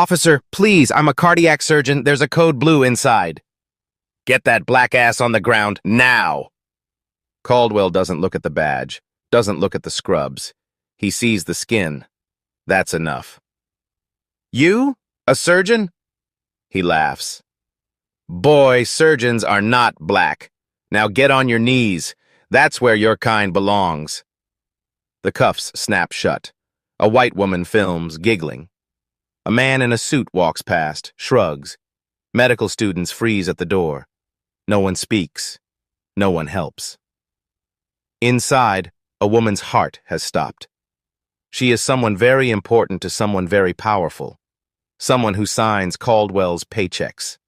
Officer, please, I'm a cardiac surgeon. There's a code blue inside. Get that black ass on the ground, now! Caldwell doesn't look at the badge, doesn't look at the scrubs. He sees the skin. That's enough. You? A surgeon? He laughs. Boy, surgeons are not black. Now get on your knees. That's where your kind belongs. The cuffs snap shut. A white woman films, giggling. A man in a suit walks past, shrugs. Medical students freeze at the door. No one speaks. No one helps. Inside, a woman's heart has stopped. She is someone very important to someone very powerful. Someone who signs Caldwell's paychecks.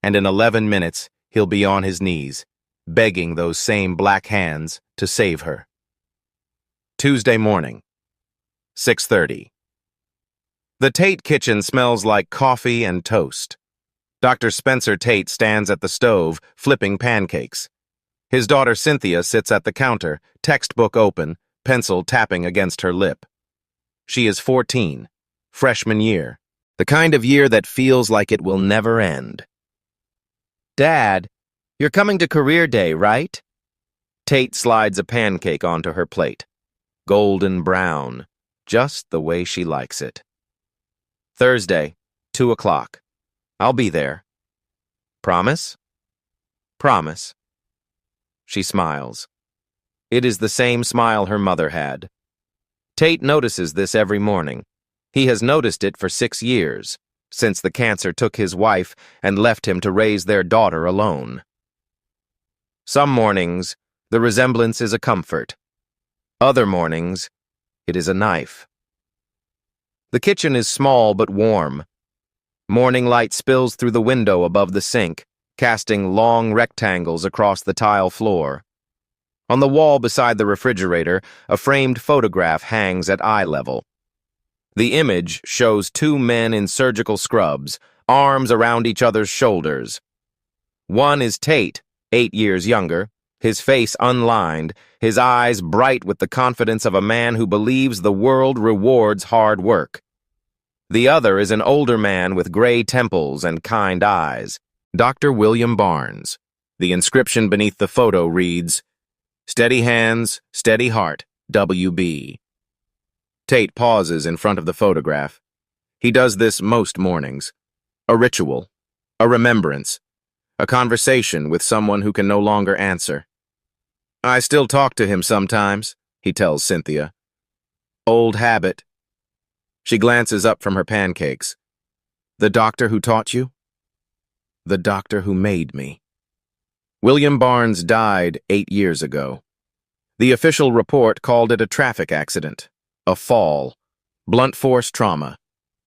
And in 11 minutes, he'll be on his knees, begging those same black hands to save her. Tuesday morning, 6:30. The Tate kitchen smells like coffee and toast. Dr. Spencer Tate stands at the stove, flipping pancakes. His daughter Cynthia sits at the counter, textbook open, pencil tapping against her lip. She is 14, freshman year, the kind of year that feels like it will never end. Dad, you're coming to career day, right? Tate slides a pancake onto her plate. Golden brown, just the way she likes it. Thursday, 2 o'clock. I'll be there. Promise? Promise. She smiles. It is the same smile her mother had. Tate notices this every morning. He has noticed it for 6 years, since the cancer took his wife and left him to raise their daughter alone. Some mornings, the resemblance is a comfort. Other mornings, it is a knife. The kitchen is small but warm. Morning light spills through the window above the sink, casting long rectangles across the tile floor. On the wall beside the refrigerator, a framed photograph hangs at eye level. The image shows 2 men in surgical scrubs, arms around each other's shoulders. One is Tate, 8 years younger, his face unlined, his eyes bright with the confidence of a man who believes the world rewards hard work. The other is an older man with gray temples and kind eyes, Dr. William Barnes. The inscription beneath the photo reads, "Steady hands, steady heart, W.B." Tate pauses in front of the photograph. He does this most mornings. A ritual, a remembrance, a conversation with someone who can no longer answer. I still talk to him sometimes, he tells Cynthia. Old habit. She glances up from her pancakes. The doctor who taught you? The doctor who made me. William Barnes died 8 years ago. The official report called it a traffic accident, a fall, blunt force trauma,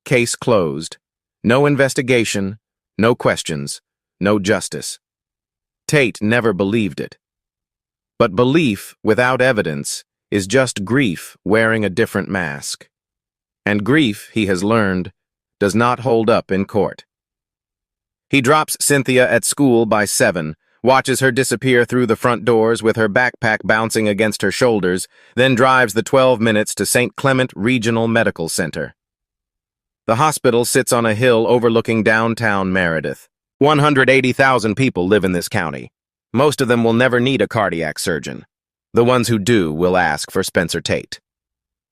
case closed, no investigation, no questions, no justice. Tate never believed it. But belief without evidence is just grief wearing a different mask. And grief, he has learned, does not hold up in court. He drops Cynthia at school by 7, watches her disappear through the front doors with her backpack bouncing against her shoulders, then drives the 12 minutes to St. Clement Regional Medical Center. The hospital sits on a hill overlooking downtown Meredith. 180,000 people live in this county. Most of them will never need a cardiac surgeon. The ones who do will ask for Spencer Tate.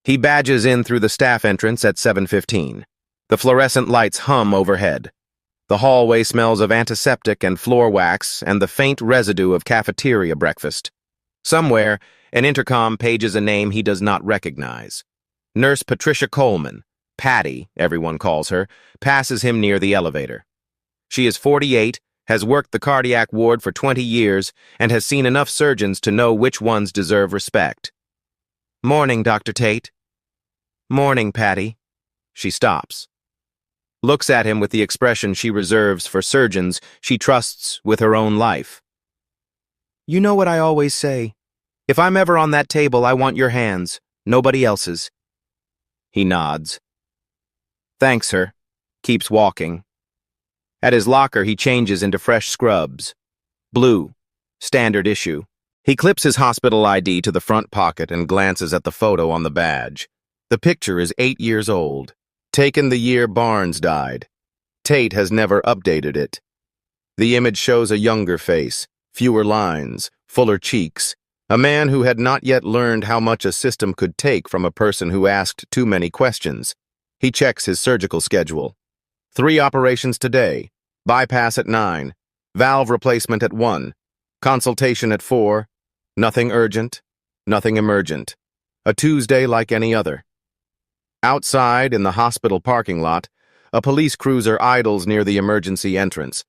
He badges in through the staff entrance at 7:15. The fluorescent lights hum overhead. The hallway smells of antiseptic and floor wax and the faint residue of cafeteria breakfast. Somewhere, an intercom pages a name he does not recognize. Nurse Patricia Coleman, Patty, everyone calls her, passes him near the elevator. She is 48, has worked the cardiac ward for 20 years, and has seen enough surgeons to know which ones deserve respect. Morning, Dr. Tate. Morning, Patty. She stops. Looks at him with the expression she reserves for surgeons she trusts with her own life. You know what I always say. If I'm ever on that table, I want your hands, nobody else's. He nods. Thanks her. Keeps walking. At his locker, he changes into fresh scrubs. Blue. Standard issue. He clips his hospital ID to the front pocket and glances at the photo on the badge. The picture is 8 years old. Taken the year Barnes died. Tate has never updated it. The image shows a younger face, fewer lines, fuller cheeks, a man who had not yet learned how much a system could take from a person who asked too many questions. He checks his surgical schedule. 3 operations today, bypass at 9, valve replacement at 1, consultation at 4, nothing urgent, nothing emergent. A Tuesday like any other. Outside, in the hospital parking lot, a police cruiser idles near the emergency entrance.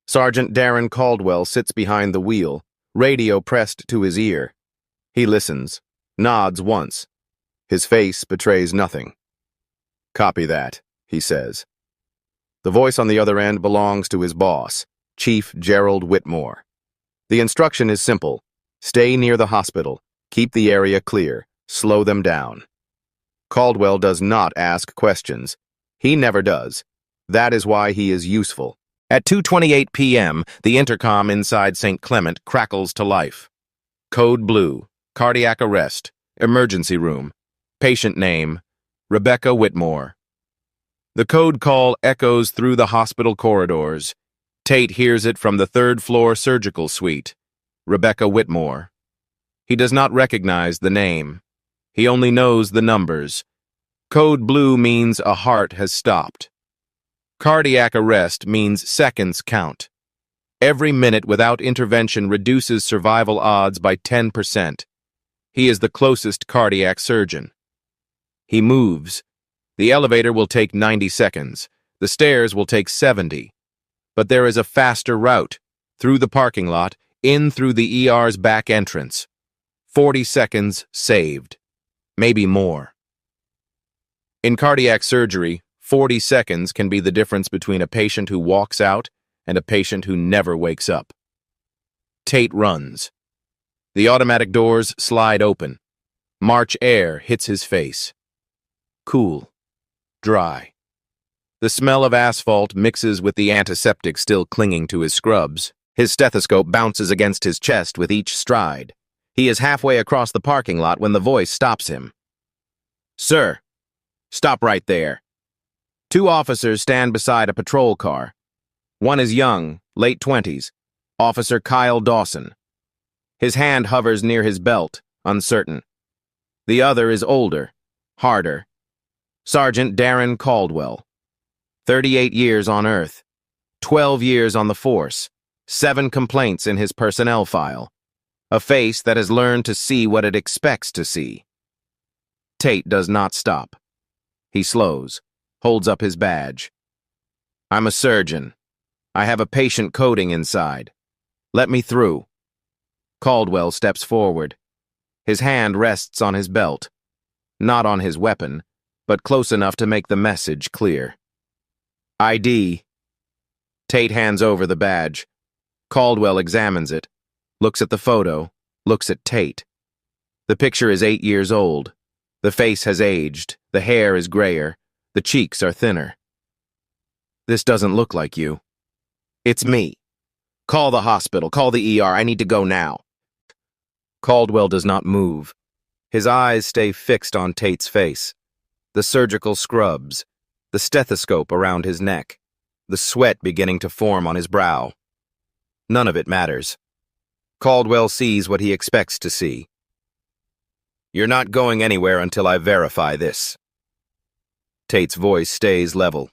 Sergeant Darren Caldwell sits behind the wheel, radio pressed to his ear. He listens, nods once. His face betrays nothing. "Copy that," he says. The voice on the other end belongs to his boss, Chief Gerald Whitmore. The instruction is simple. Stay near the hospital, keep the area clear, slow them down. Caldwell does not ask questions. He never does. That is why he is useful. At 2:28 p.m., the intercom inside St. Clement crackles to life. Code blue, cardiac arrest, emergency room, patient name, Rebecca Whitmore. The code call echoes through the hospital corridors. Tate hears it from the 3rd-floor surgical suite. Rebecca Whitmore. He does not recognize the name. He only knows the numbers. Code blue means a heart has stopped. Cardiac arrest means seconds count. Every minute without intervention reduces survival odds by 10%. He is the closest cardiac surgeon. He moves. The elevator will take 90 seconds. The stairs will take 70. But there is a faster route, through the parking lot, in through the ER's back entrance. 40 seconds saved. Maybe more. In cardiac surgery, 40 seconds can be the difference between a patient who walks out and a patient who never wakes up. Tate runs. The automatic doors slide open. March air hits his face. Cool. Dry. The smell of asphalt mixes with the antiseptic still clinging to his scrubs. His stethoscope bounces against his chest with each stride. He is halfway across the parking lot when the voice stops him. "Sir, stop right there." 2 officers stand beside a patrol car. One is young, late 20s, Officer Kyle Dawson. His hand hovers near his belt, uncertain. The other is older, harder. Sergeant Darren Caldwell. 38 years on Earth, 12 years on the force, 7 complaints in his personnel file. A face that has learned to see what it expects to see. Tate does not stop. He slows, holds up his badge. "I'm a surgeon. I have a patient coding inside. Let me through." Caldwell steps forward. His hand rests on his belt. Not on his weapon, but close enough to make the message clear. "ID." Tate hands over the badge. Caldwell examines it. Looks at the photo, looks at Tate. The picture is 8 years old. The face has aged, the hair is grayer, the cheeks are thinner. "This doesn't look like you." "It's me. Call the hospital, call the ER, I need to go now." Caldwell does not move. His eyes stay fixed on Tate's face. The surgical scrubs, the stethoscope around his neck, the sweat beginning to form on his brow. None of it matters. Caldwell sees what he expects to see. "You're not going anywhere until I verify this." Tate's voice stays level.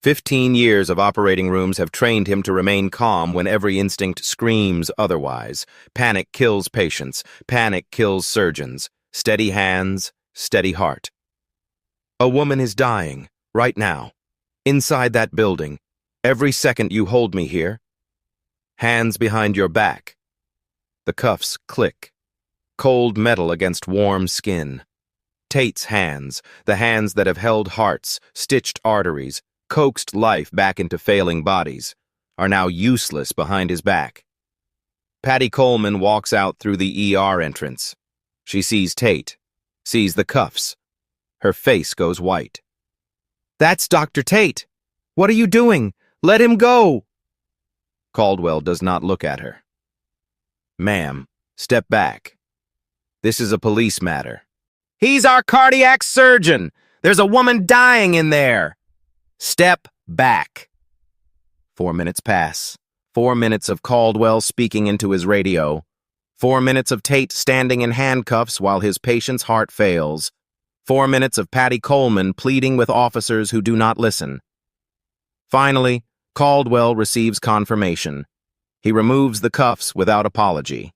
15 years of operating rooms have trained him to remain calm when every instinct screams otherwise. Panic kills patients. Panic kills surgeons. Steady hands, steady heart. "A woman is dying, right now. Inside that building. Every second you hold me here. Hands behind your back." The cuffs click. Cold metal against warm skin. Tate's hands, the hands that have held hearts, stitched arteries, coaxed life back into failing bodies, are now useless behind his back. Patty Coleman walks out through the ER entrance. She sees Tate, sees the cuffs. Her face goes white. "That's Dr. Tate. What are you doing? Let him go!" Caldwell does not look at her. "Ma'am, step back. This is a police matter." "He's our cardiac surgeon. There's a woman dying in there! Step back. 4 minutes pass. 4 minutes of Caldwell speaking into his radio. 4 minutes of Tate standing in handcuffs while his patient's heart fails. 4 minutes of Patty Coleman pleading with officers who do not listen. Finally, Caldwell receives confirmation. He removes the cuffs without apology.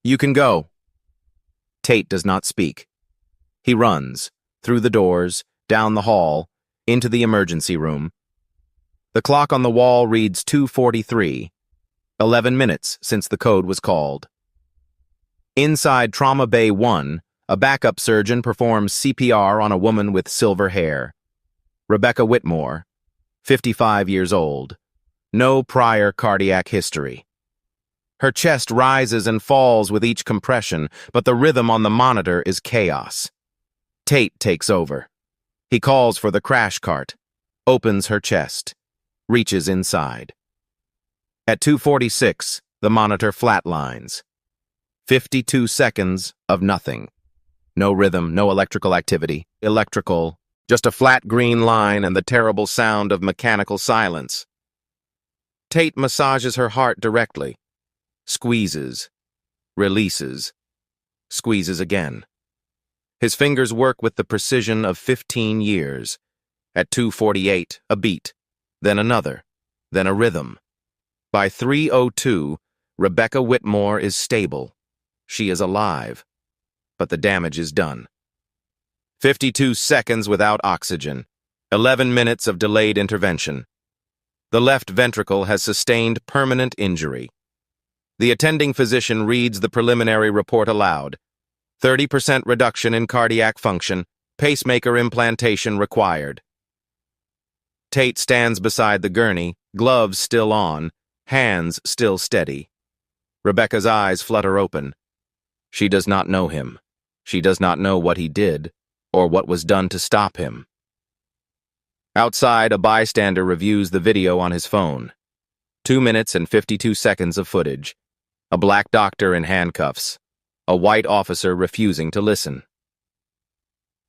"You can go." Tate does not speak. He runs, through the doors, down the hall, into the emergency room. The clock on the wall reads 2:43, 11 minutes since the code was called. Inside Trauma Bay 1, a backup surgeon performs CPR on a woman with silver hair. Rebecca Whitmore, 55 years old. No prior cardiac history. Her chest rises and falls with each compression, but the rhythm on the monitor is chaos. Tate takes over. He calls for the crash cart, opens her chest, reaches inside. At 2:46, the monitor flatlines. 52 seconds of nothing. No rhythm, no electrical activity. Electrical, just a flat green line and the terrible sound of mechanical silence. Tate massages her heart directly. Squeezes. Releases. Squeezes again. His fingers work with the precision of 15 years. At 2:48, a beat, then another, then a rhythm. By 3:02, Rebecca Whitmore is stable. She is alive. But the damage is done. 52 seconds without oxygen. 11 minutes of delayed intervention. The left ventricle has sustained permanent injury. The attending physician reads the preliminary report aloud. 30% reduction in cardiac function. Pacemaker implantation required. Tate stands beside the gurney, gloves still on, hands still steady. Rebecca's eyes flutter open. She does not know him. She does not know what he did, or what was done to stop him. Outside, a bystander reviews the video on his phone. 2 minutes and 52 seconds of footage. A black doctor in handcuffs. A white officer refusing to listen.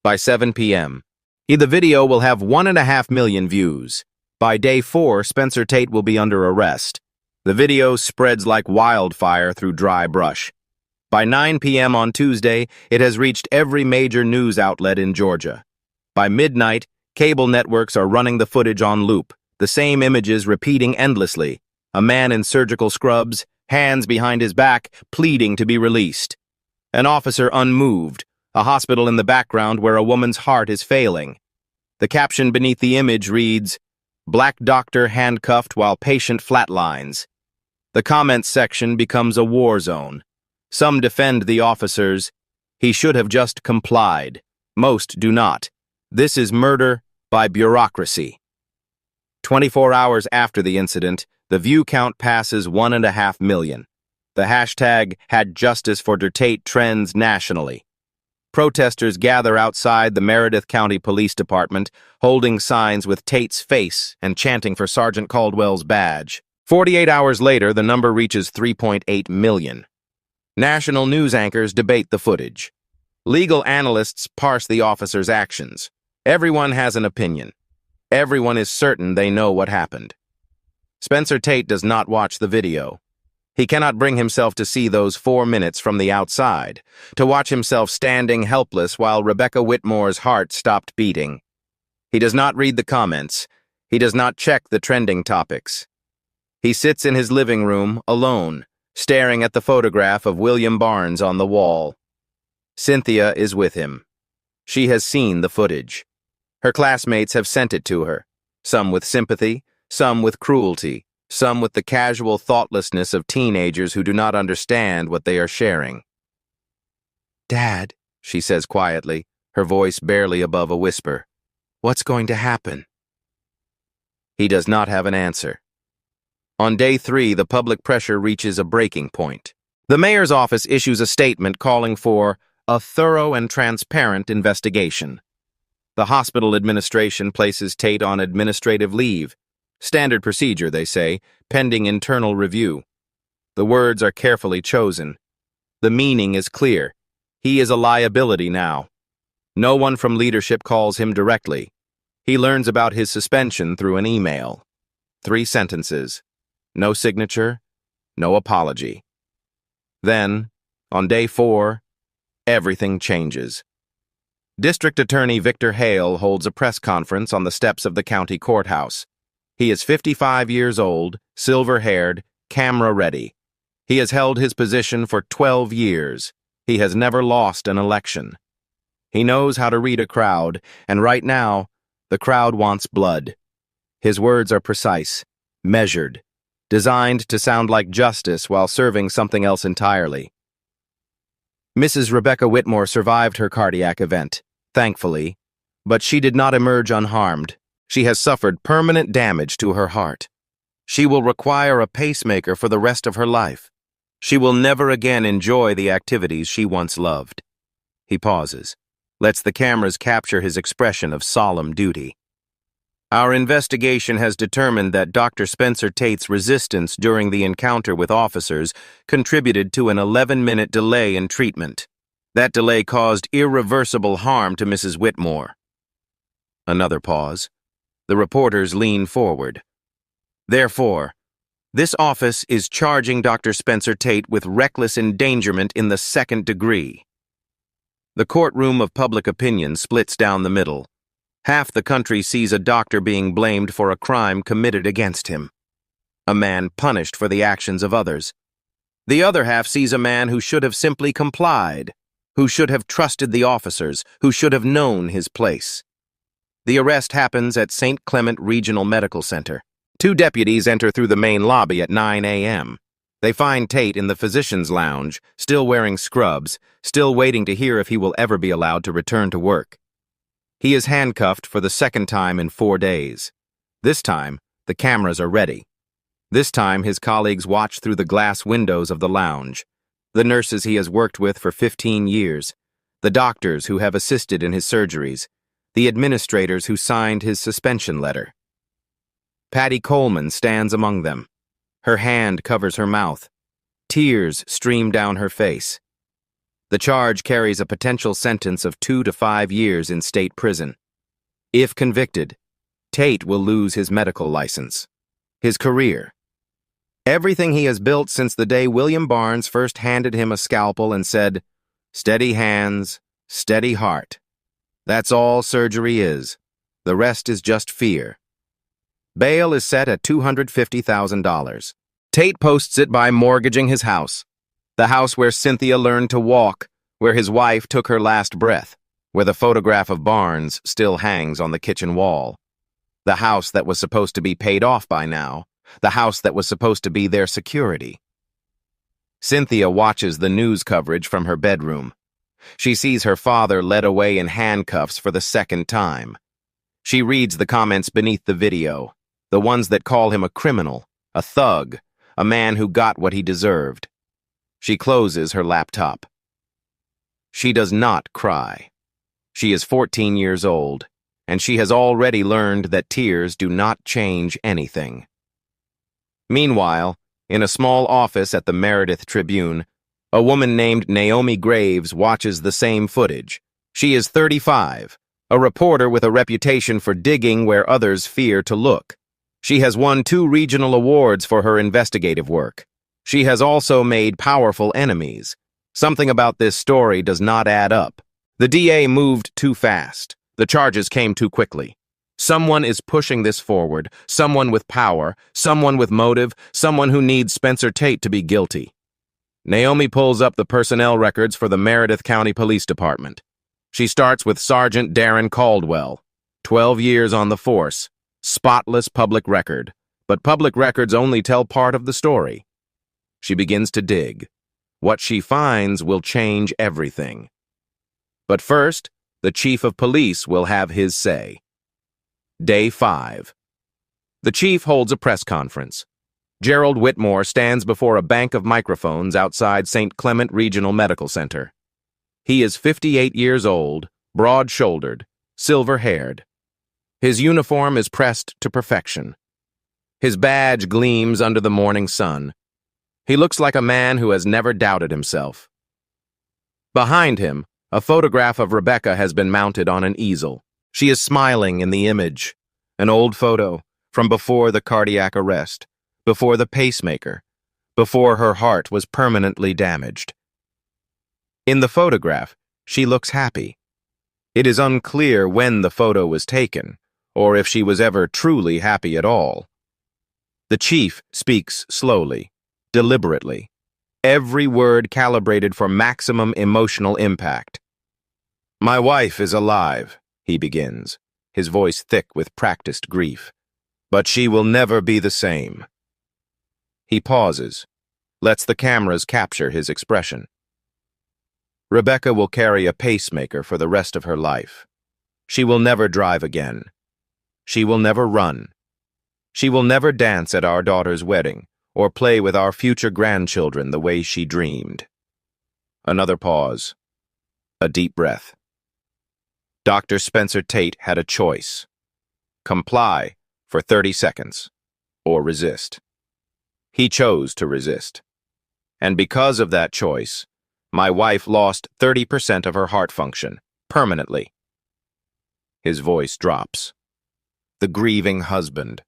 By 7 p.m., the video will have 1.5 million views. By day 4, Spencer Tate will be under arrest. The video spreads like wildfire through dry brush. By 9 p.m. on Tuesday, it has reached every major news outlet in Georgia. By midnight, cable networks are running the footage on loop, the same images repeating endlessly. A man in surgical scrubs, hands behind his back, pleading to be released. An officer unmoved, a hospital in the background where a woman's heart is failing. The caption beneath the image reads, "Black doctor handcuffed while patient flatlines." The comments section becomes a war zone. Some defend the officers. He should have just complied. Most do not. This is murder by bureaucracy. 24 hours after the incident, the view count passes 1.5 million. The hashtag #HadJusticeForDerTate trends nationally. Protesters gather outside the Meredith County Police Department, holding signs with Tate's face and chanting for Sergeant Caldwell's badge. 48 hours later, the number reaches 3.8 million. National news anchors debate the footage. Legal analysts parse the officer's actions. Everyone has an opinion. Everyone is certain they know what happened. Spencer Tate does not watch the video. He cannot bring himself to see those 4 minutes from the outside, to watch himself standing helpless while Rebecca Whitmore's heart stopped beating. He does not read the comments. He does not check the trending topics. He sits in his living room, alone, staring at the photograph of William Barnes on the wall. Cynthia is with him. She has seen the footage. Her classmates have sent it to her, some with sympathy, some with cruelty, some with the casual thoughtlessness of teenagers who do not understand what they are sharing. "Dad," she says quietly, her voice barely above a whisper, "what's going to happen?" He does not have an answer. On day 3, the public pressure reaches a breaking point. The mayor's office issues a statement calling for a thorough and transparent investigation. The hospital administration places Tate on administrative leave. Standard procedure, they say, pending internal review. The words are carefully chosen. The meaning is clear. He is a liability now. No one from leadership calls him directly. He learns about his suspension through an email. 3 sentences. No signature, no apology. Then, on day 4, everything changes. District Attorney Victor Hale holds a press conference on the steps of the county courthouse. He is 55 years old, silver-haired, camera-ready. He has held his position for 12 years. He has never lost an election. He knows how to read a crowd, and right now, the crowd wants blood. His words are precise, measured, designed to sound like justice while serving something else entirely. Mrs. Rebecca Whitmore survived her cardiac event, thankfully, but she did not emerge unharmed. She has suffered permanent damage to her heart. She will require a pacemaker for the rest of her life. She will never again enjoy the activities she once loved. He pauses, lets the cameras capture his expression of solemn duty. Our investigation has determined that Dr. Spencer Tate's resistance during the encounter with officers contributed to an 11-minute delay in treatment. That delay caused irreversible harm to Mrs. Whitmore. Another pause. The reporters lean forward. Therefore, this office is charging Dr. Spencer Tate with reckless endangerment in the 2nd degree. The courtroom of public opinion splits down the middle. Half the country sees a doctor being blamed for a crime committed against him. A man punished for the actions of others. The other half sees a man who should have simply complied, who should have trusted the officers, who should have known his place. The arrest happens at St. Clement Regional Medical Center. 2 deputies enter through the main lobby at 9 a.m. They find Tate in the physician's lounge, still wearing scrubs, still waiting to hear if he will ever be allowed to return to work. He is handcuffed for the 2nd time in 4 days. This time, the cameras are ready. This time, his colleagues watch through the glass windows of the lounge. The nurses he has worked with for 15 years, the doctors who have assisted in his surgeries, the administrators who signed his suspension letter. Patty Coleman stands among them. Her hand covers her mouth. Tears stream down her face. The charge carries a potential sentence of 2 to 5 years in state prison. If convicted, Tate will lose his medical license, his career, everything he has built since the day William Barnes first handed him a scalpel and said, "Steady hands, steady heart." That's all surgery is. The rest is just fear. Bail is set at $250,000. Tate posts it by mortgaging his house. The house where Cynthia learned to walk, where his wife took her last breath, where the photograph of Barnes still hangs on the kitchen wall. The house that was supposed to be paid off by now, the house that was supposed to be their security. Cynthia watches the news coverage from her bedroom. She sees her father led away in handcuffs for the 2nd time. She reads the comments beneath the video, the ones that call him a criminal, a thug, a man who got what he deserved. She closes her laptop. She does not cry. She is 14 years old, and she has already learned that tears do not change anything. Meanwhile, in a small office at the Meredith Tribune, a woman named Naomi Graves watches the same footage. She is 35, a reporter with a reputation for digging where others fear to look. She has won 2 regional awards for her investigative work. She has also made powerful enemies. Something about this story does not add up. The DA moved too fast. The charges came too quickly. Someone is pushing this forward, someone with power, someone with motive, someone who needs Spencer Tate to be guilty. Naomi pulls up the personnel records for the Meredith County Police Department. She starts with Sergeant Darren Caldwell, 12 years on the force, spotless public record, but public records only tell part of the story. She begins to dig. What she finds will change everything. But first, the chief of police will have his say. Day 5. The chief holds a press conference. Gerald Whitmore stands before a bank of microphones outside St. Clement Regional Medical Center. He is 58 years old, broad-shouldered, silver-haired. His uniform is pressed to perfection. His badge gleams under the morning sun. He looks like a man who has never doubted himself. Behind him, A photograph of Rebecca has been mounted on an easel. She is smiling in the image. An old photo from before the cardiac arrest, before the pacemaker, before her heart was permanently damaged. In the photograph, she looks happy. It is unclear when the photo was taken, or if she was ever truly happy at all. The chief speaks slowly, deliberately, every word calibrated for maximum emotional impact. "My wife is alive," he begins, his voice thick with practiced grief. "But she will never be the same." He pauses, lets the cameras capture his expression. Rebecca will carry a pacemaker for the rest of her life. She will never drive again. She will never run. She will never dance at our daughter's wedding or play with our future grandchildren the way she dreamed. Another pause. A deep breath. Dr. Spencer Tate had a choice. Comply for 30 seconds or resist. He chose to resist. And because of that choice, my wife lost 30% of her heart function, permanently. His voice drops. The grieving husband,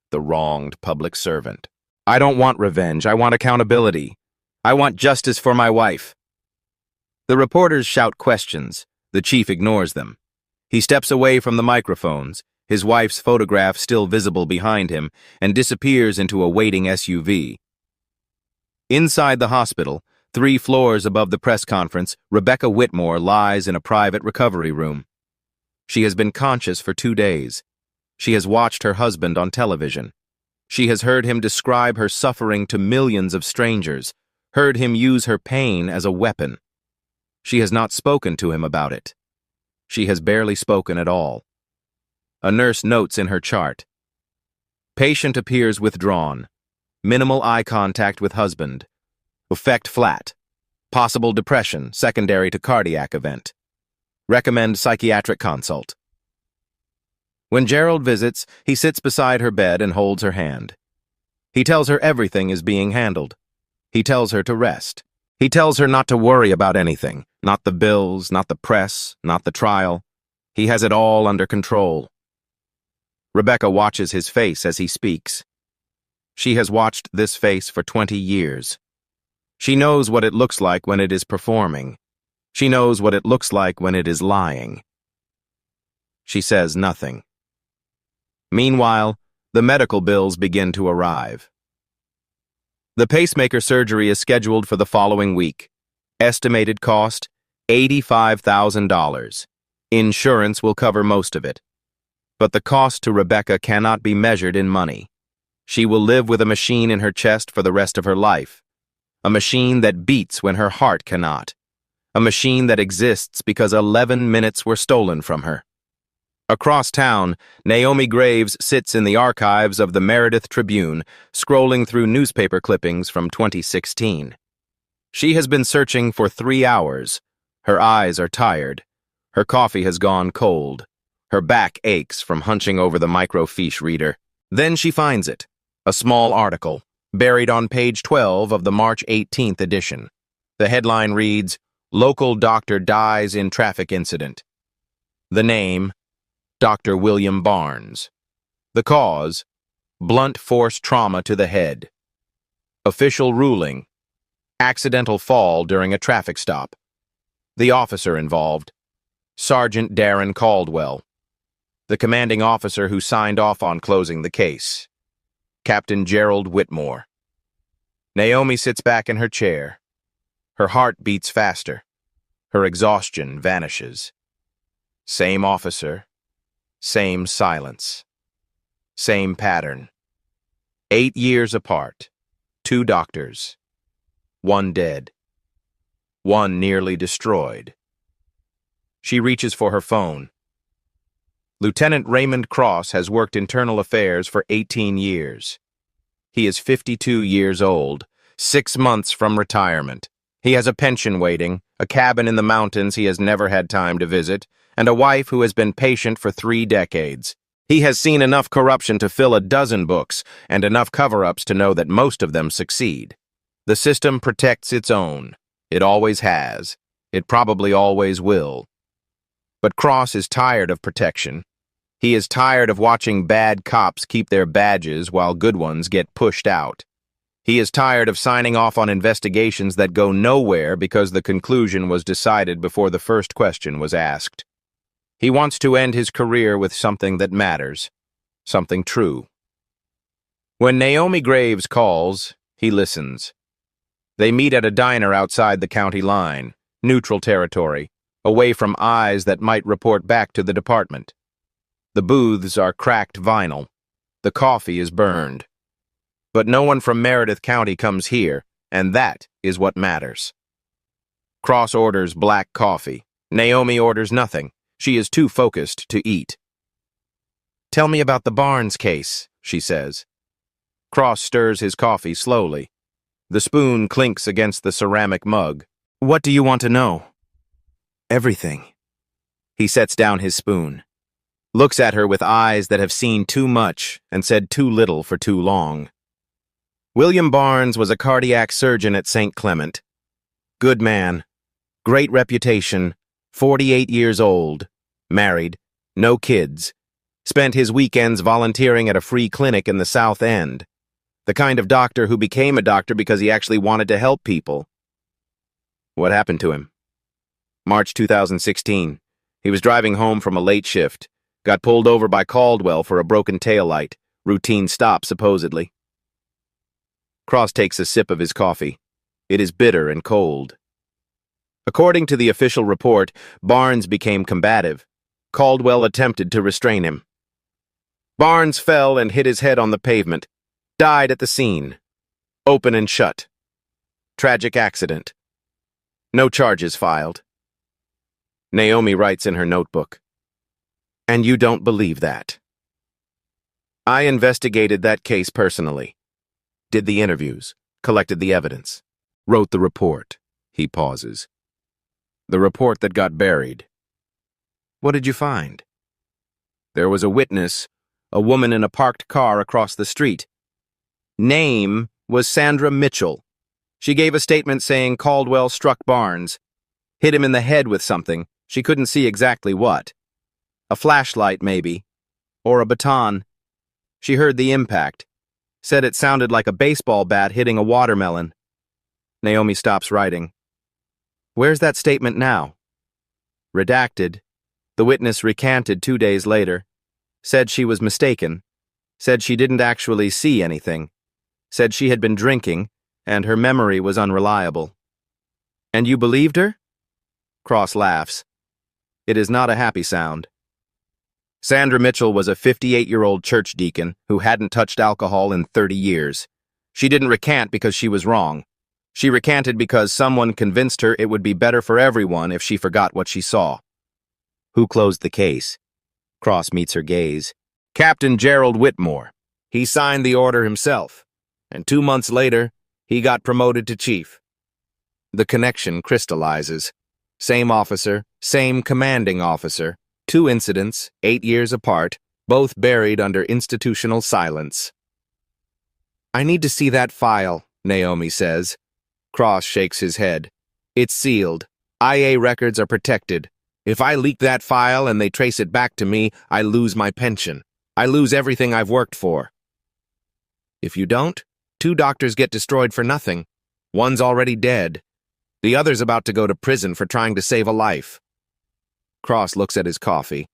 the wronged public servant. "I don't want revenge, I want accountability. I want justice for my wife." The reporters shout questions. The chief ignores them. He steps away from the microphones, his wife's photograph still visible behind him, and disappears into a waiting SUV. Inside the hospital, 3 floors above the press conference, Rebecca Whitmore lies in a private recovery room. She has been conscious for 2 days. She has watched her husband on television. She has heard him describe her suffering to millions of strangers, heard him use her pain as a weapon. She has not spoken to him about it. She has barely spoken at all. A nurse notes in her chart. Patient appears withdrawn. Minimal eye contact with husband. Effect flat. Possible depression, secondary to cardiac event. Recommend psychiatric consult. When Gerald visits, he sits beside her bed and holds her hand. He tells her everything is being handled. He tells her to rest. He tells her not to worry about anything, not the bills, not the press, not the trial. He has it all under control. Rebecca watches his face as he speaks. She has watched this face for 20 years. She knows what it looks like when it is performing. She knows what it looks like when it is lying. She says nothing. Meanwhile, the medical bills begin to arrive. The pacemaker surgery is scheduled for the following week. Estimated cost, $85,000. Insurance will cover most of it. But the cost to Rebecca cannot be measured in money. She will live with a machine in her chest for the rest of her life. A machine that beats when her heart cannot. A machine that exists because 11 minutes were stolen from her. Across town, Naomi Graves sits in the archives of the Meredith Tribune, scrolling through newspaper clippings from 2016. She has been searching for 3 hours. Her eyes are tired. Her coffee has gone cold. Her back aches from hunching over the microfiche reader. Then she finds it, a small article, buried on page 12 of the March 18th edition. The headline reads, "Local doctor dies in traffic incident." The name, Dr. William Barnes. The cause, blunt force trauma to the head. Official ruling, accidental fall during a traffic stop. The officer involved, Sergeant Darren Caldwell. The commanding officer who signed off on closing the case, Captain Gerald Whitmore. Naomi sits back in her chair. Her heart beats faster. Her exhaustion vanishes. Same officer, same silence, same pattern. 8 years apart, 2 doctors, 1 dead, 1 nearly destroyed. She reaches for her phone. Lieutenant Raymond Cross has worked internal affairs for 18 years. He is 52 years old, 6 months from retirement. He has a pension waiting, a cabin in the mountains he has never had time to visit, and a wife who has been patient for 3 decades. He has seen enough corruption to fill a dozen books, and enough cover-ups to know that most of them succeed. The system protects its own. It always has. It probably always will. But Cross is tired of protection. He is tired of watching bad cops keep their badges while good ones get pushed out. He is tired of signing off on investigations that go nowhere because the conclusion was decided before the first question was asked. He wants to end his career with something that matters, something true. When Naomi Graves calls, he listens. They meet at a diner outside the county line, neutral territory, away from eyes that might report back to the department. The booths are cracked vinyl. The coffee is burned. But no one from Meredith County comes here, and that is what matters. Cross orders black coffee. Naomi orders nothing. She is too focused to eat. "Tell me about the Barnes case," she says. Cross stirs his coffee slowly. The spoon clinks against the ceramic mug. "What do you want to know?" "Everything." He sets down his spoon, looks at her with eyes that have seen too much and said too little for too long. William Barnes was a cardiac surgeon at St. Clement. Good man, great reputation, 48 years old, married, no kids, spent his weekends volunteering at a free clinic in the South End. The kind of doctor who became a doctor because he actually wanted to help people. What happened to him? March 2016. He was driving home from a late shift, got pulled over by Caldwell for a broken taillight, routine stop supposedly. Cross takes a sip of his coffee. It is bitter and cold. According to the official report, Barnes became combative. Caldwell attempted to restrain him. Barnes fell and hit his head on the pavement. Died at the scene. Open and shut. Tragic accident. No charges filed. Naomi writes in her notebook. "And you don't believe that?" "I investigated that case personally. Did the interviews, collected the evidence, wrote the report." He pauses. "The report that got buried. What did you find?" "There was a witness, a woman in a parked car across the street. Name was Sandra Mitchell. She gave a statement saying Caldwell struck Barnes, hit him in the head with something. She couldn't see exactly what. A flashlight, maybe, or a baton. She heard the impact. Said it sounded like a baseball bat hitting a watermelon." Naomi stops writing. "Where's that statement now?" "Redacted. The witness recanted 2 days later. Said she was mistaken. Said she didn't actually see anything. Said she had been drinking, and her memory was unreliable." "And you believed her?" Cross laughs. It is not a happy sound. Sandra Mitchell was a 58-year-old church deacon who hadn't touched alcohol in 30 years. She didn't recant because she was wrong. She recanted because someone convinced her it would be better for everyone if she forgot what she saw. "Who closed the case?" Cross meets her gaze. "Captain Gerald Whitmore. He signed the order himself, and 2 months later, he got promoted to chief." The connection crystallizes. Same officer, same commanding officer. 2 incidents, 8 years apart, both buried under institutional silence. "I need to see that file," Naomi says. Cross shakes his head. "It's sealed. IA records are protected. If I leak that file and they trace it back to me, I lose my pension. I lose everything I've worked for." "If you don't, 2 doctors get destroyed for nothing. One's already dead. The other's about to go to prison for trying to save a life." Cross looks at his coffee,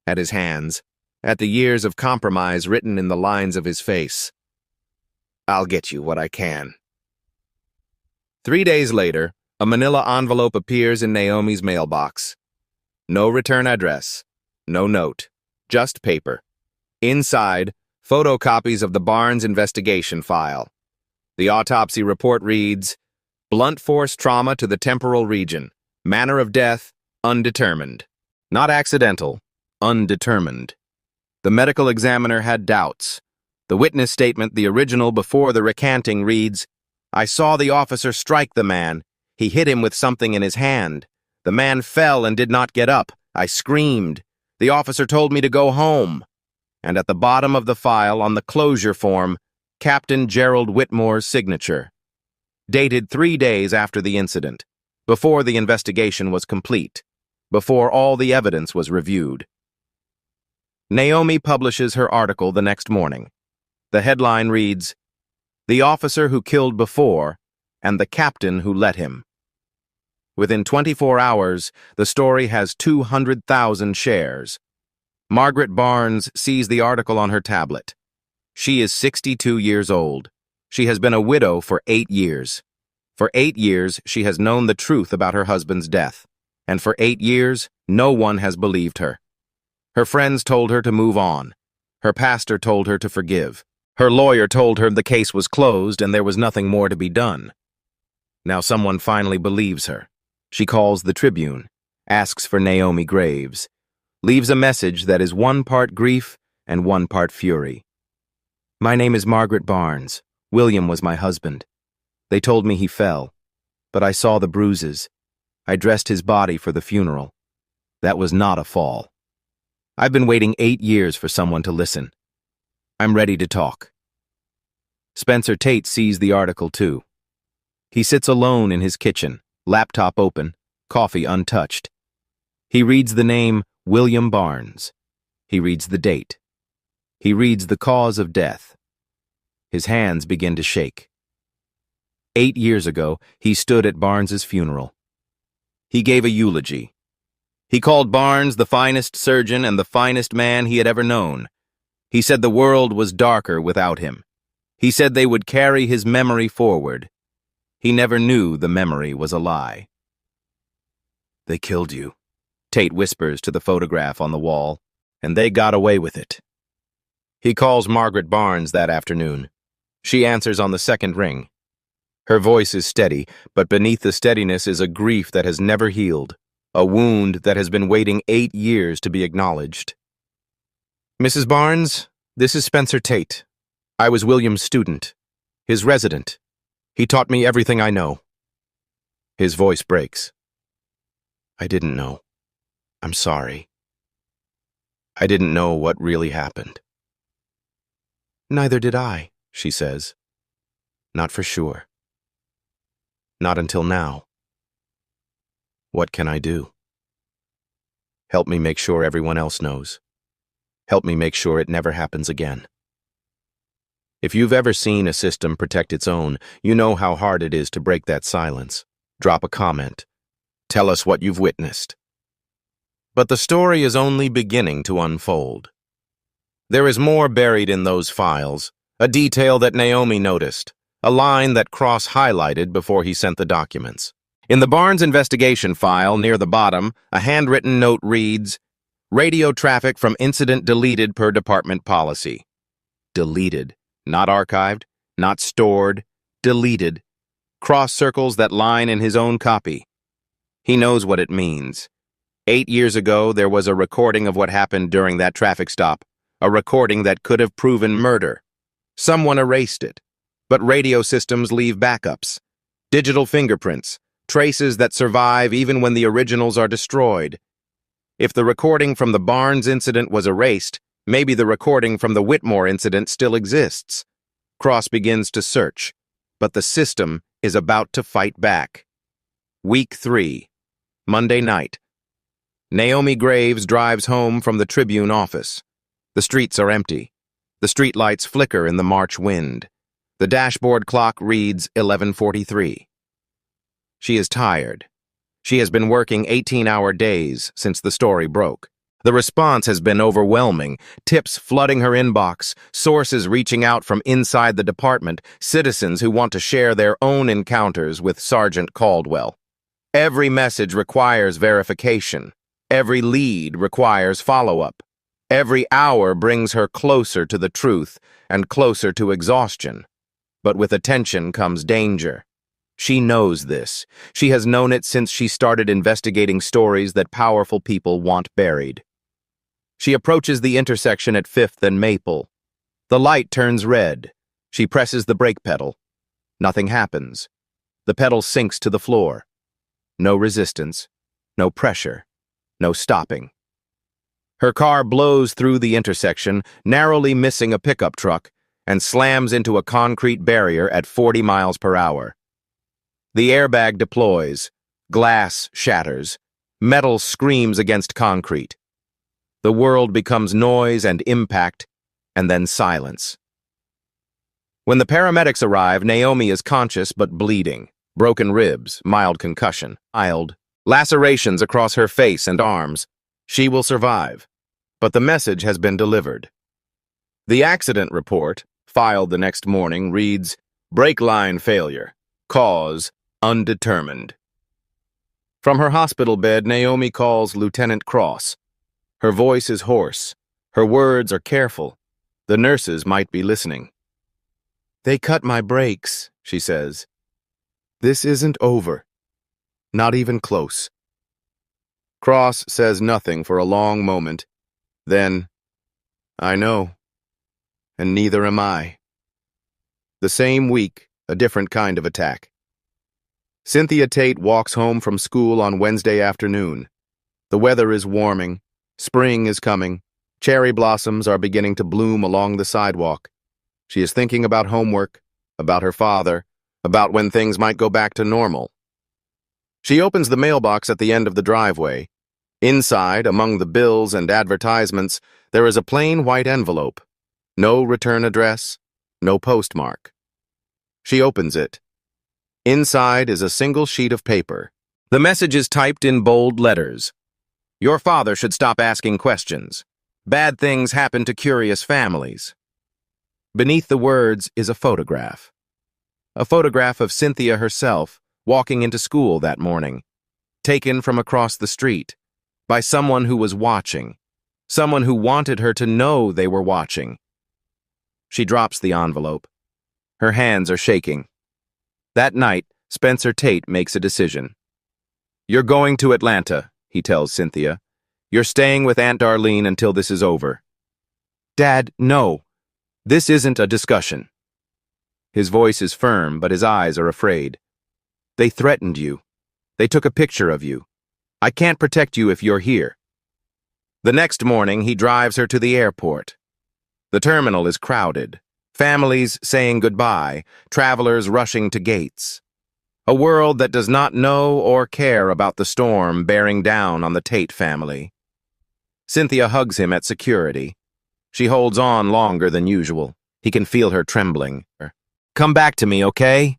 at his hands, at the years of compromise written in the lines of his face. "I'll get you what I can." 3 days later, a manila envelope appears in Naomi's mailbox. No return address, no note, just paper. Inside, photocopies of the Barnes investigation file. The autopsy report reads, "Blunt force trauma to the temporal region. Manner of death, undetermined." Not accidental, undetermined. The medical examiner had doubts. The witness statement, the original before the recanting, reads, "I saw the officer strike the man. He hit him with something in his hand. The man fell and did not get up. I screamed. The officer told me to go home." And at the bottom of the file, on the closure form, Captain Gerald Whitmore's signature. Dated 3 days after the incident. before the investigation was complete, before all the evidence was reviewed. Naomi publishes her article the next morning. The headline reads, "The officer who killed before and the captain who let him." Within 24 hours, the story has 200,000 shares. Margaret Barnes sees the article on her tablet. She is 62 years old. She has been a widow for 8 years. For 8 years, she has known the truth about her husband's death. And for 8 years, no one has believed her. Her friends told her to move on. Her pastor told her to forgive. Her lawyer told her the case was closed and there was nothing more to be done. Now someone finally believes her. She calls the Tribune, asks for Naomi Graves, leaves a message that is 1 part grief and 1 part fury. "My name is Margaret Barnes. William was my husband. They told me he fell, but I saw the bruises. I dressed his body for the funeral. That was not a fall. I've been waiting 8 years for someone to listen. I'm ready to talk." Spencer Tate sees the article too. He sits alone in his kitchen, laptop open, coffee untouched. He reads the name William Barnes. He reads the date. He reads the cause of death. His hands begin to shake. 8 years ago, he stood at Barnes's funeral. He gave a eulogy. He called Barnes the finest surgeon and the finest man he had ever known. He said the world was darker without him. He said they would carry his memory forward. He never knew the memory was a lie. "They killed you," Tate whispers to the photograph on the wall, "and they got away with it." He calls Margaret Barnes that afternoon. She answers on the second ring. Her voice is steady, but beneath the steadiness is a grief that has never healed, a wound that has been waiting 8 years to be acknowledged. "Mrs. Barnes, this is Spencer Tate. I was William's student, his resident. He taught me everything I know." His voice breaks. "I didn't know. I'm sorry. I didn't know what really happened." "Neither did I," she says. "Not for sure. Not until now. What can I do? Help me make sure everyone else knows. Help me make sure it never happens again." If you've ever seen a system protect its own, you know how hard it is to break that silence. Drop a comment. Tell us what you've witnessed. But the story is only beginning to unfold. There is more buried in those files, a detail that Naomi noticed, a line that Cross highlighted before he sent the documents. In the Barnes investigation file, near the bottom, a handwritten note reads, "Radio traffic from incident deleted per department policy." Deleted. Not archived, not stored, deleted. Cross circles that line in his own copy. He knows what it means. 8 years ago, there was a recording of what happened during that traffic stop, a recording that could have proven murder. Someone erased it, but radio systems leave backups. Digital fingerprints, traces that survive even when the originals are destroyed. If the recording from the Barnes incident was erased, maybe the recording from the Whitmore incident still exists. Cross begins to search, but the system is about to fight back. Week 3, Monday night. Naomi Graves drives home from the Tribune office. The streets are empty. The streetlights flicker in the March wind. The dashboard clock reads 11:43. She is tired. She has been working 18-hour days since the story broke. The response has been overwhelming, tips flooding her inbox, sources reaching out from inside the department, citizens who want to share their own encounters with Sergeant Caldwell. Every message requires verification. Every lead requires follow-up. Every hour brings her closer to the truth and closer to exhaustion. But with attention comes danger. She knows this. She has known it since she started investigating stories that powerful people want buried. She approaches the intersection at 5th and Maple. The light turns red. She presses the brake pedal. Nothing happens. The pedal sinks to the floor. No resistance, no pressure, no stopping. Her car blows through the intersection, narrowly missing a pickup truck, and slams into a concrete barrier at 40 miles per hour. The airbag deploys. Glass shatters. Metal screams against concrete. The world becomes noise and impact, and then silence. When the paramedics arrive, Naomi is conscious but bleeding. Broken ribs, mild concussion, lacerations across her face and arms. She will survive, but the message has been delivered. The accident report, filed the next morning, reads, "Brake line failure. Cause undetermined." From her hospital bed, Naomi calls Lieutenant Cross. Her voice is hoarse. Her words are careful. The nurses might be listening. "They cut my brakes," she says. "This isn't over. Not even close." Cross says nothing for a long moment. Then, "I know. And neither am I." The same week, a different kind of attack. Cynthia Tate walks home from school on Wednesday afternoon. The weather is warming. Spring is coming. Cherry blossoms are beginning to bloom along the sidewalk. She is thinking about homework, about her father, about when things might go back to normal. She opens the mailbox at the end of the driveway. Inside, among the bills and advertisements, there is a plain white envelope. No return address, no postmark. She opens it. Inside is a single sheet of paper. The message is typed in bold letters. "Your father should stop asking questions. Bad things happen to curious families." Beneath the words is a photograph. A photograph of Cynthia herself walking into school that morning, taken from across the street, by someone who was watching, someone who wanted her to know they were watching. She drops the envelope. Her hands are shaking. That night, Spencer Tate makes a decision. "You're going to Atlanta," he tells Cynthia. "You're staying with Aunt Darlene until this is over." "Dad, no. This isn't a discussion." His voice is firm, but his eyes are afraid. "They threatened you. They took a picture of you. I can't protect you if you're here." The next morning, he drives her to the airport. The terminal is crowded. Families saying goodbye, travelers rushing to gates. A world that does not know or care about the storm bearing down on the Tate family. Cynthia hugs him at security. She holds on longer than usual. He can feel her trembling. "Come back to me, okay?"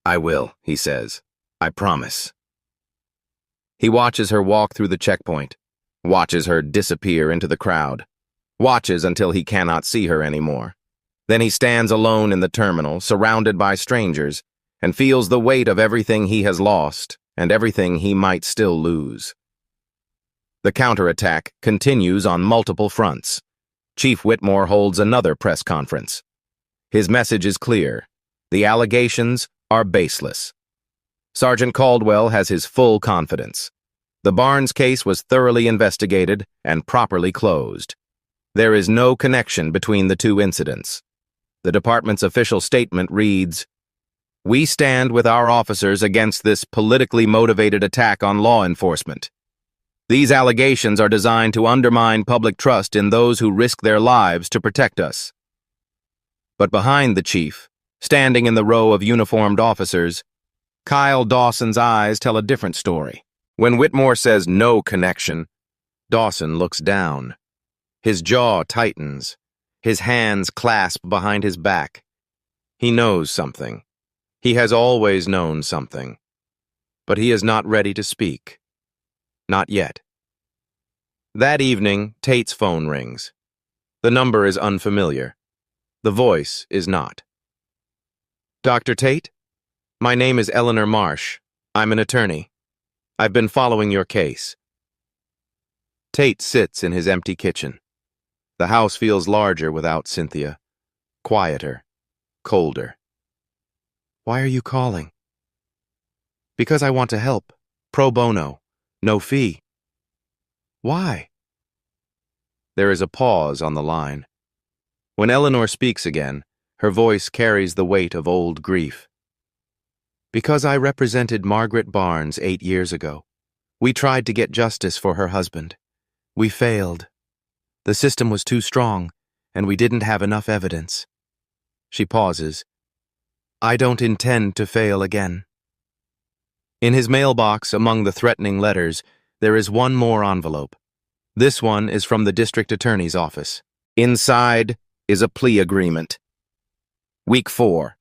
"I will," he says. "I promise." He watches her walk through the checkpoint, watches her disappear into the crowd, watches until he cannot see her anymore. Then he stands alone in the terminal, surrounded by strangers, and feels the weight of everything he has lost and everything he might still lose. The counterattack continues on multiple fronts. Chief Whitmore holds another press conference. His message is clear. The allegations are baseless. Sergeant Caldwell has his full confidence. The Barnes case was thoroughly investigated and properly closed. There is no connection between the two incidents. The department's official statement reads, "We stand with our officers against this politically motivated attack on law enforcement. These allegations are designed to undermine public trust in those who risk their lives to protect us." But behind the chief, standing in the row of uniformed officers, Kyle Dawson's eyes tell a different story. When Whitmore says no connection, Dawson looks down. His jaw tightens. His hands clasp behind his back. He knows something. He has always known something. But he is not ready to speak. Not yet. That evening, Tate's phone rings. The number is unfamiliar. The voice is not. "Dr. Tate? My name is Eleanor Marsh. I'm an attorney. I've been following your case." Tate sits in his empty kitchen. The house feels larger without Cynthia. Quieter. Colder. "Why are you calling?" "Because I want to help. Pro bono. No fee." "Why?" There is a pause on the line. When Eleanor speaks again, her voice carries the weight of old grief. "Because I represented Margaret Barnes 8 years ago. We tried to get justice for her husband. We failed. The system was too strong, and we didn't have enough evidence." She pauses. "I don't intend to fail again." In his mailbox, among the threatening letters, there is one more envelope. This one is from the district attorney's office. Inside is a plea agreement. Week 4,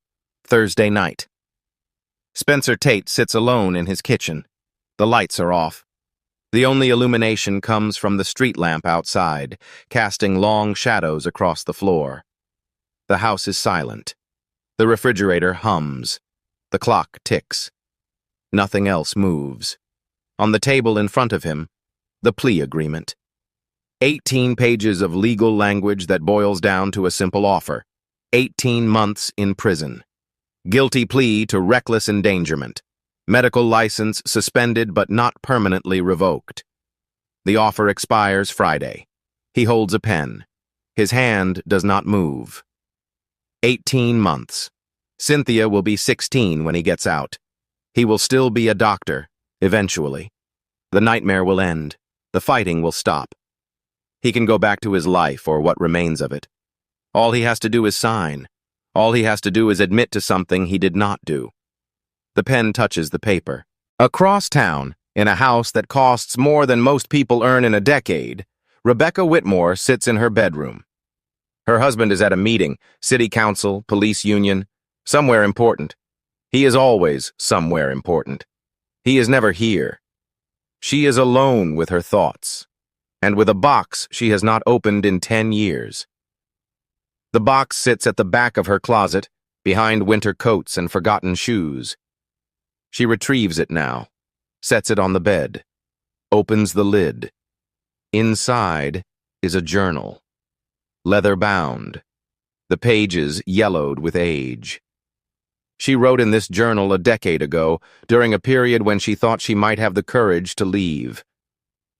Thursday night. Spencer Tate sits alone in his kitchen. The lights are off. The only illumination comes from the street lamp outside, casting long shadows across the floor. The house is silent. The refrigerator hums. The clock ticks. Nothing else moves. On the table in front of him, the plea agreement. 18 pages of legal language that boils down to a simple offer. 18 months in prison. Guilty plea to reckless endangerment. Medical license suspended but not permanently revoked. The offer expires Friday. He holds a pen. His hand does not move. 18 months. Cynthia will be 16 when he gets out. He will still be a doctor, eventually. The nightmare will end. The fighting will stop. He can go back to his life, or what remains of it. All he has to do is sign. All he has to do is admit to something he did not do. The pen touches the paper. Across town, in a house that costs more than most people earn in a decade, Rebecca Whitmore sits in her bedroom. Her husband is at a meeting, city council, police union, somewhere important. He is always somewhere important. He is never here. She is alone with her thoughts, and with a box she has not opened in 10 years. The box sits at the back of her closet, behind winter coats and forgotten shoes. She retrieves it now, sets it on the bed, opens the lid. Inside is a journal, leather-bound, the pages yellowed with age. She wrote in this journal a decade ago, during a period when she thought she might have the courage to leave.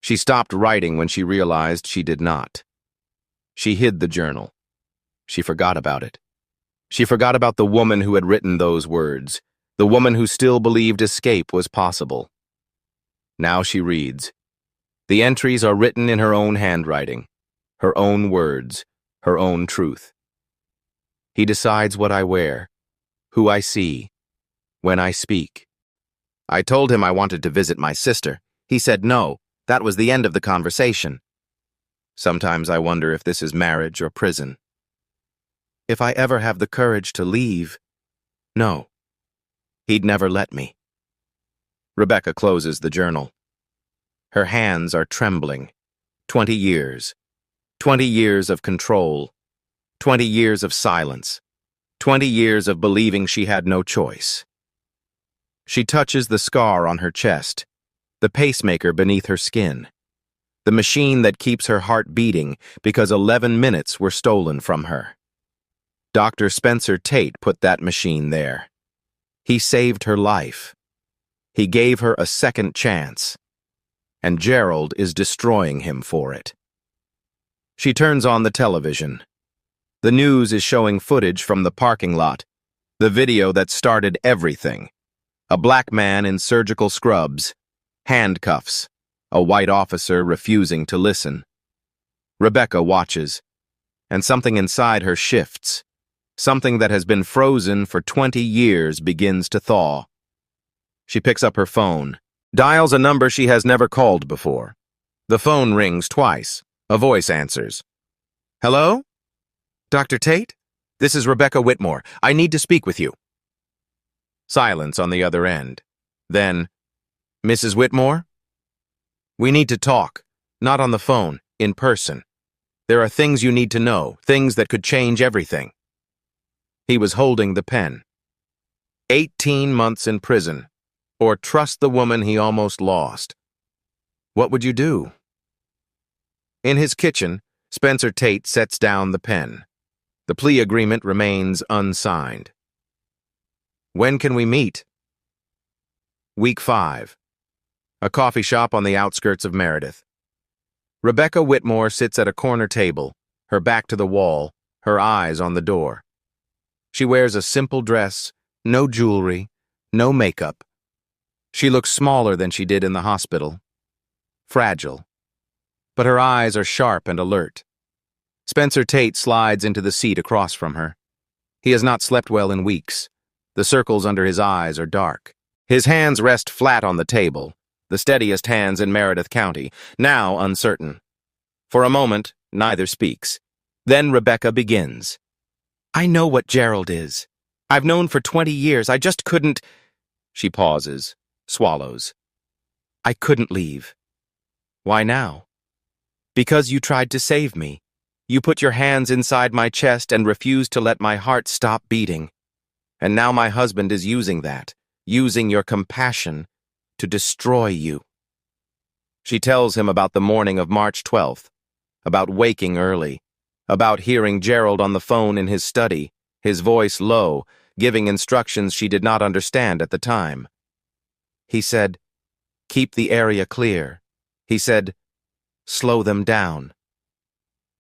She stopped writing when she realized she did not. She hid the journal. She forgot about it. She forgot about the woman who had written those words, the woman who still believed escape was possible. Now she reads. The entries are written in her own handwriting, her own words, her own truth. He decides what I wear, who I see, when I speak. I told him I wanted to visit my sister. He said no. That was the end of the conversation. Sometimes I wonder if this is marriage or prison. If I ever have the courage to leave, no. He'd never let me. Rebecca closes the journal. Her hands are trembling. 20 years. 20 years of control. 20 years of silence. 20 years of believing she had no choice. She touches the scar on her chest, the pacemaker beneath her skin, the machine that keeps her heart beating because 11 minutes were stolen from her. Dr. Spencer Tate put that machine there. He saved her life. He gave her a second chance. And Gerald is destroying him for it. She turns on the television. The news is showing footage from the parking lot, the video that started everything. A black man in surgical scrubs, handcuffs, a white officer refusing to listen. Rebecca watches, and something inside her shifts. Something that has been frozen for 20 years begins to thaw. She picks up her phone, dials a number she has never called before. The phone rings twice. A voice answers. Hello? Dr. Tate? This is Rebecca Whitmore. I need to speak with you. Silence on the other end. Then, Mrs. Whitmore? We need to talk, not on the phone, in person. There are things you need to know, things that could change everything. He was holding the pen. 18 months in prison, or trust the woman he almost lost. What would you do? In his kitchen, Spencer Tate sets down the pen. The plea agreement remains unsigned. When can we meet? Week 5. A coffee shop on the outskirts of Meredith. Rebecca Whitmore sits at a corner table, her back to the wall, her eyes on the door. She wears a simple dress, no jewelry, no makeup. She looks smaller than she did in the hospital. Fragile. But her eyes are sharp and alert. Spencer Tate slides into the seat across from her. He has not slept well in weeks. The circles under his eyes are dark. His hands rest flat on the table, the steadiest hands in Meredith County, now uncertain. For a moment, neither speaks. Then Rebecca begins. I know what Gerald is. I've known for 20 years. I just couldn't. She pauses, swallows. I couldn't leave. Why now? Because you tried to save me. You put your hands inside my chest and refused to let my heart stop beating. And now my husband is using that, using your compassion to destroy you. She tells him about the morning of March 12th, about waking early, about hearing Gerald on the phone in his study, his voice low, giving instructions she did not understand at the time. He said, keep the area clear. He said, slow them down.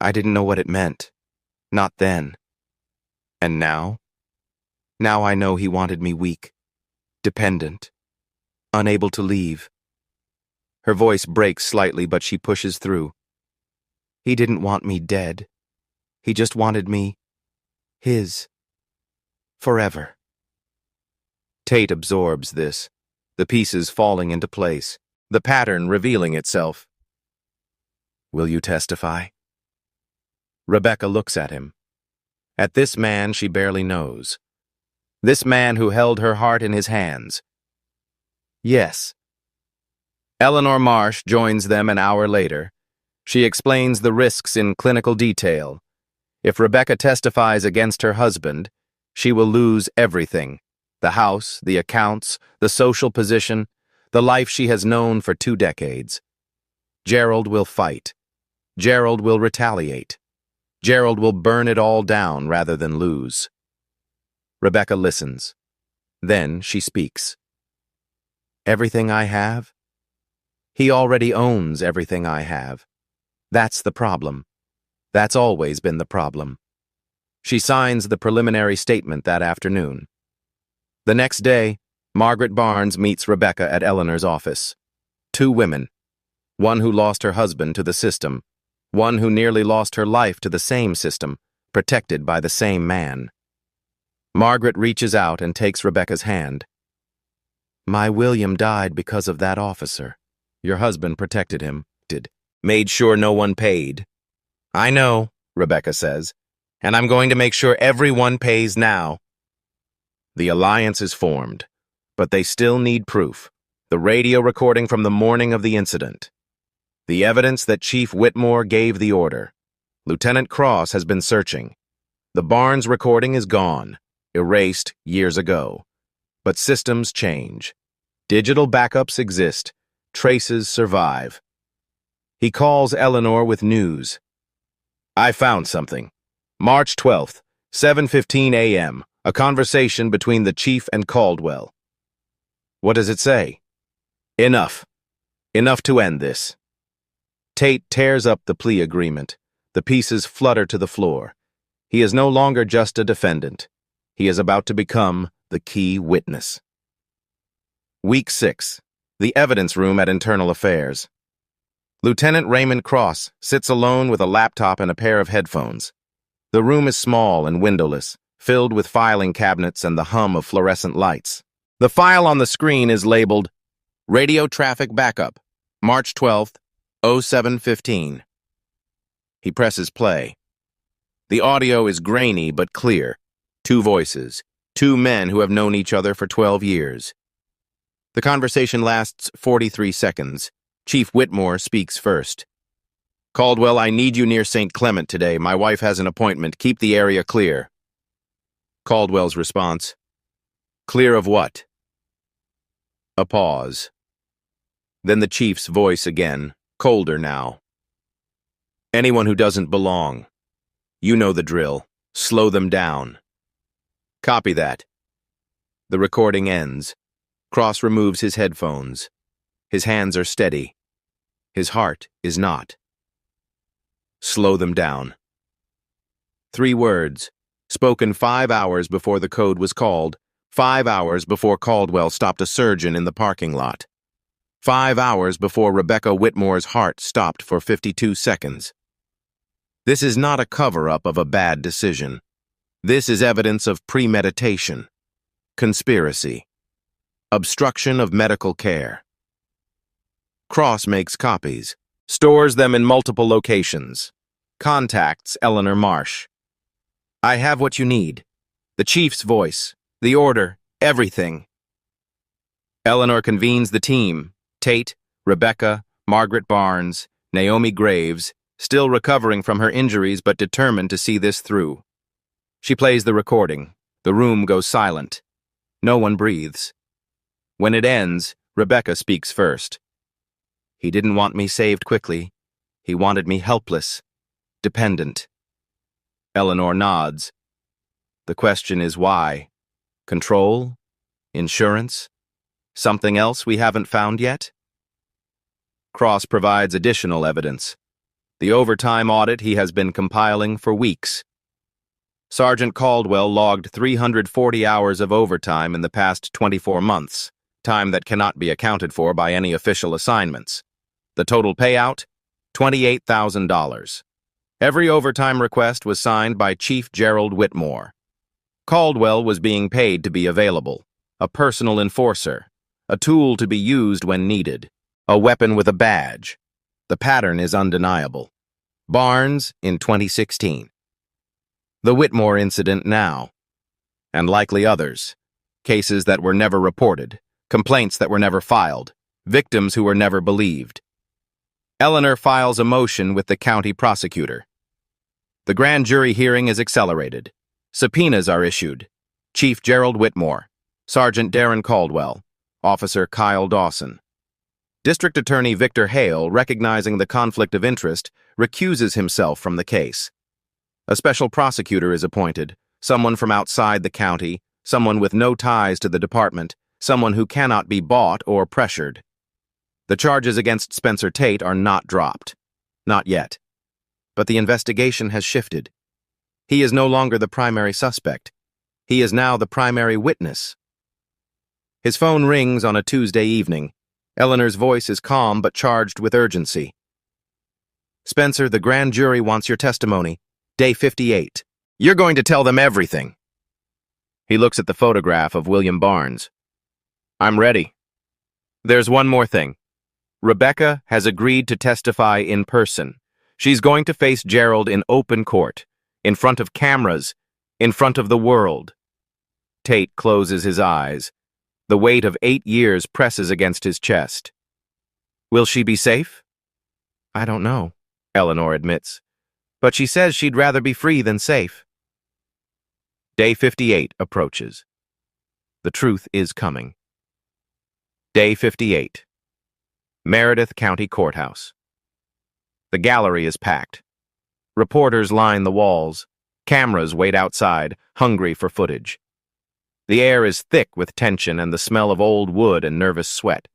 I didn't know what it meant. Not then. And now? Now I know he wanted me weak, dependent, unable to leave. Her voice breaks slightly, but she pushes through. He didn't want me dead. He just wanted me his. Forever. Tate absorbs this, the pieces falling into place, the pattern revealing itself. Will you testify? Rebecca looks at him. At this man she barely knows. This man who held her heart in his hands. Yes. Eleanor Marsh joins them an hour later. She explains the risks in clinical detail. If Rebecca testifies against her husband, she will lose everything. The house, the accounts, the social position, the life she has known for 2 decades. Gerald will fight. Gerald will retaliate. Gerald will burn it all down rather than lose. Rebecca listens. Then she speaks. Everything I have? He already owns everything I have. That's the problem. That's always been the problem. She signs the preliminary statement that afternoon. The next day, Margaret Barnes meets Rebecca at Eleanor's office. 2 women. One who lost her husband to the system. One who nearly lost her life to the same system, protected by the same man. Margaret reaches out and takes Rebecca's hand. My William died because of that officer. Your husband protected him, made sure no one paid. I know, Rebecca says, and I'm going to make sure everyone pays now. The alliance is formed, but they still need proof. The radio recording from the morning of the incident. The evidence that Chief Whitmore gave the order. Lieutenant Cross has been searching. The Barnes recording is gone, erased years ago. But systems change. Digital backups exist. Traces survive. He calls Eleanor with news. I found something. March 12th, 7:15 a.m., a conversation between the chief and Caldwell. What does it say? Enough. Enough to end this. Tate tears up the plea agreement. The pieces flutter to the floor. He is no longer just a defendant. He is about to become the key witness. Week 6. The evidence room at Internal Affairs. Lieutenant Raymond Cross sits alone with a laptop and a pair of headphones. The room is small and windowless, filled with filing cabinets and the hum of fluorescent lights. The file on the screen is labeled Radio Traffic Backup, March 12th, 07:15. He presses play. The audio is grainy but clear. 2 voices, 2 men who have known each other for 12 years. The conversation lasts 43 seconds. Chief Whitmore speaks first. Caldwell, I need you near St. Clement today. My wife has an appointment. Keep the area clear. Caldwell's response. Clear of what? A pause. Then the chief's voice again, colder now. Anyone who doesn't belong. You know the drill. Slow them down. Copy that. The recording ends. Cross removes his headphones. His hands are steady. His heart is not. Slow them down. 3 words, spoken 5 hours before the code was called, 5 hours before Caldwell stopped a surgeon in the parking lot, 5 hours before Rebecca Whitmore's heart stopped for 52 seconds. This is not a cover-up of a bad decision. This is evidence of premeditation, conspiracy, Obstruction of medical care. Cross makes copies, stores them in multiple locations. Contacts Eleanor Marsh. I have what you need. The chief's voice, the order, everything. Eleanor convenes the team. Tate, Rebecca, Margaret Barnes, Naomi Graves, still recovering from her injuries but determined to see this through. She plays the recording. The room goes silent. No one breathes. When it ends, Rebecca speaks first. He didn't want me saved quickly. He wanted me helpless, dependent. Eleanor nods. The question is why? Control? Insurance? Something else we haven't found yet? Cross provides additional evidence. The overtime audit he has been compiling for weeks. Sergeant Caldwell logged 340 hours of overtime in the past 24 months, time that cannot be accounted for by any official assignments. The total payout? $28,000. Every overtime request was signed by Chief Gerald Whitmore. Caldwell was being paid to be available, a personal enforcer, a tool to be used when needed, a weapon with a badge. The pattern is undeniable. Barnes in 2016. The Whitmore incident now. And likely others. Cases that were never reported, complaints that were never filed, victims who were never believed. Eleanor files a motion with the county prosecutor. The grand jury hearing is accelerated. Subpoenas are issued. Chief Gerald Whitmore, Sergeant Darren Caldwell, Officer Kyle Dawson. District Attorney Victor Hale, recognizing the conflict of interest, recuses himself from the case. A special prosecutor is appointed, someone from outside the county, someone with no ties to the department, someone who cannot be bought or pressured. The charges against Spencer Tate are not dropped. Not yet. But the investigation has shifted. He is no longer the primary suspect. He is now the primary witness. His phone rings on a Tuesday evening. Eleanor's voice is calm but charged with urgency. Spencer, the grand jury wants your testimony. Day 58. You're going to tell them everything. He looks at the photograph of William Barnes. I'm ready. There's one more thing. Rebecca has agreed to testify in person. She's going to face Gerald in open court, in front of cameras, in front of the world. Tate closes his eyes. The weight of 8 years presses against his chest. Will she be safe? I don't know, Eleanor admits. But she says she'd rather be free than safe. Day 58 approaches. The truth is coming. Day 58. Meredith County Courthouse. The gallery is packed. Reporters line the walls. Cameras wait outside, hungry for footage. The air is thick with tension and the smell of old wood and nervous sweat.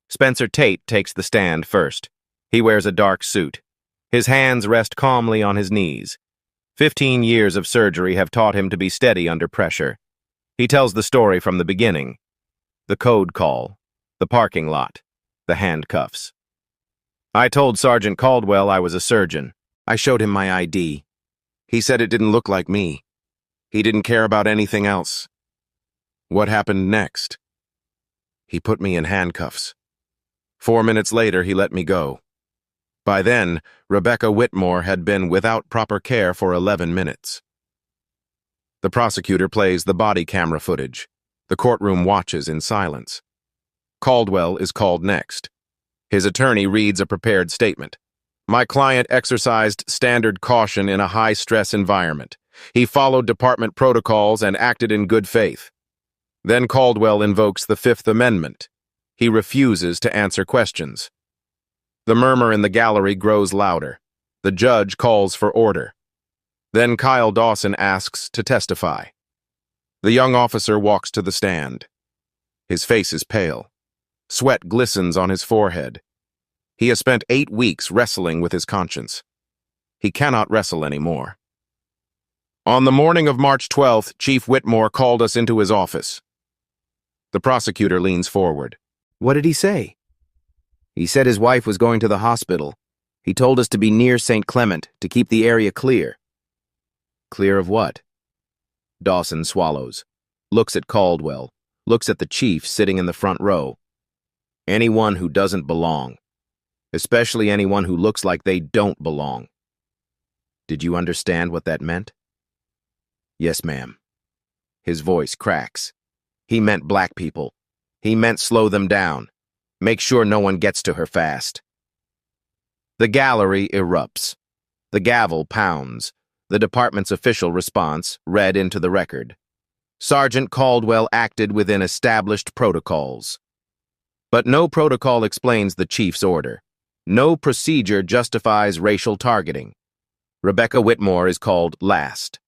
Spencer Tate takes the stand first. He wears a dark suit. His hands rest calmly on his knees. 15 years of surgery have taught him to be steady under pressure. He tells the story from the beginning. The code call, the parking lot, the handcuffs. I told Sergeant Caldwell I was a surgeon. I showed him my ID. He said it didn't look like me. He didn't care about anything else. What happened next? He put me in handcuffs. 4 minutes later, he let me go. By then, Rebecca Whitmore had been without proper care for 11 minutes. The prosecutor plays the body camera footage. The courtroom watches in silence. Caldwell is called next. His attorney reads a prepared statement. My client exercised standard caution in a high-stress environment. He followed department protocols and acted in good faith. Then Caldwell invokes the Fifth Amendment. He refuses to answer questions. The murmur in the gallery grows louder. The judge calls for order. Then Kyle Dawson asks to testify. The young officer walks to the stand. His face is pale. Sweat glistens on his forehead. He has spent 8 weeks wrestling with his conscience. He cannot wrestle anymore. On the morning of March 12th, Chief Whitmore called us into his office. The prosecutor leans forward. What did he say? He said his wife was going to the hospital. He told us to be near St. Clement, to keep the area clear. Clear of what? Dawson swallows, looks at Caldwell, looks at the chief sitting in the front row. Anyone who doesn't belong, especially anyone who looks like they don't belong. Did you understand what that meant? Yes, ma'am. His voice cracks. He meant black people. He meant slow them down. Make sure no one gets to her fast. The gallery erupts. The gavel pounds. The department's official response read into the record. Sergeant Caldwell acted within established protocols. But no protocol explains the chief's order. No procedure justifies racial targeting. Rebecca Whitmore is called last.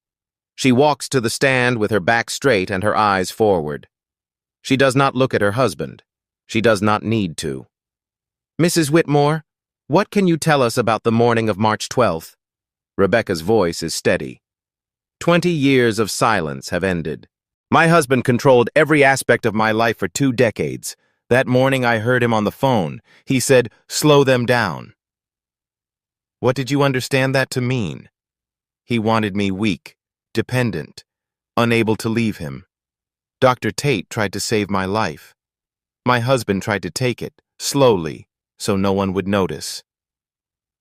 She walks to the stand with her back straight and her eyes forward. She does not look at her husband. She does not need to. Mrs. Whitmore, what can you tell us about the morning of March 12th? Rebecca's voice is steady. 20 years of silence have ended. My husband controlled every aspect of my life for 2 decades. That morning I heard him on the phone. He said, "Slow them down." What did you understand that to mean? He wanted me weak, dependent, unable to leave him. Dr. Tate tried to save my life. My husband tried to take it, slowly, so no one would notice.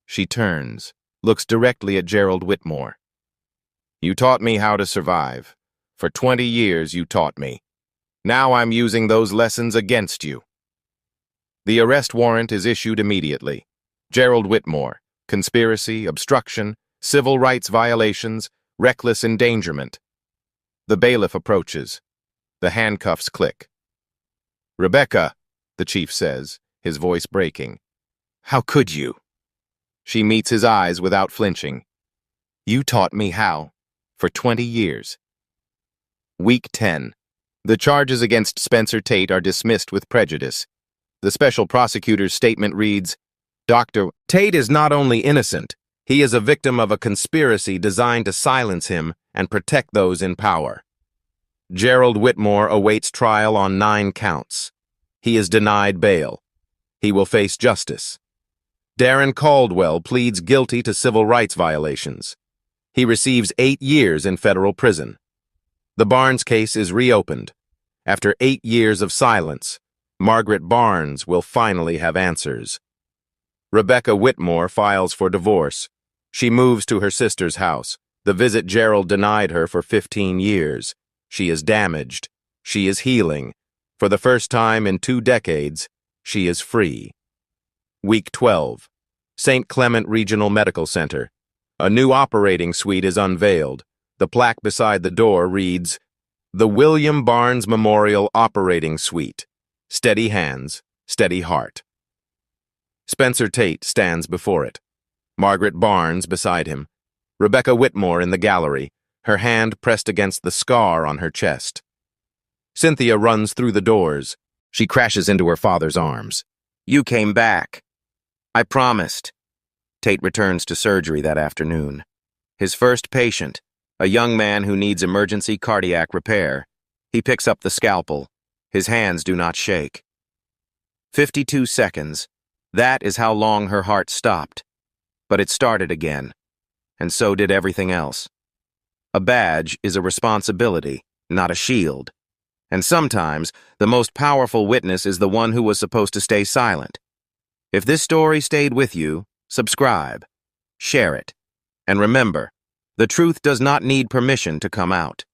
She turns, looks directly at Gerald Whitmore. You taught me how to survive. For 20 years you taught me. Now I'm using those lessons against you. The arrest warrant is issued immediately. Gerald Whitmore, conspiracy, obstruction, civil rights violations, reckless endangerment. The bailiff approaches. The handcuffs click. Rebecca, the chief says, his voice breaking. How could you? She meets his eyes without flinching. You taught me how, for 20 years. Week 10. The charges against Spencer Tate are dismissed with prejudice. The special prosecutor's statement reads, Dr. Tate is not only innocent, he is a victim of a conspiracy designed to silence him and protect those in power. Gerald Whitmore awaits trial on 9 counts. He is denied bail. He will face justice. Darren Caldwell pleads guilty to civil rights violations. He receives 8 years in federal prison. The Barnes case is reopened. After 8 years of silence, Margaret Barnes will finally have answers. Rebecca Whitmore files for divorce. She moves to her sister's house, the visit Gerald denied her for 15 years. She is damaged. She is healing. For the first time in 2 decades, she is free. Week 12. St. Clement Regional Medical Center. A new operating suite is unveiled. The plaque beside the door reads, The William Barnes Memorial Operating Suite. Steady hands, steady heart. Spencer Tate stands before it. Margaret Barnes beside him. Rebecca Whitmore in the gallery, her hand pressed against the scar on her chest. Cynthia runs through the doors. She crashes into her father's arms. You came back. I promised. Tate returns to surgery that afternoon. His first patient, a young man who needs emergency cardiac repair. He picks up the scalpel. His hands do not shake. 52 seconds. That is how long her heart stopped. But it started again. And so did everything else. A badge is a responsibility, not a shield. And sometimes, the most powerful witness is the one who was supposed to stay silent. If this story stayed with you, subscribe, share it, and remember, the truth does not need permission to come out.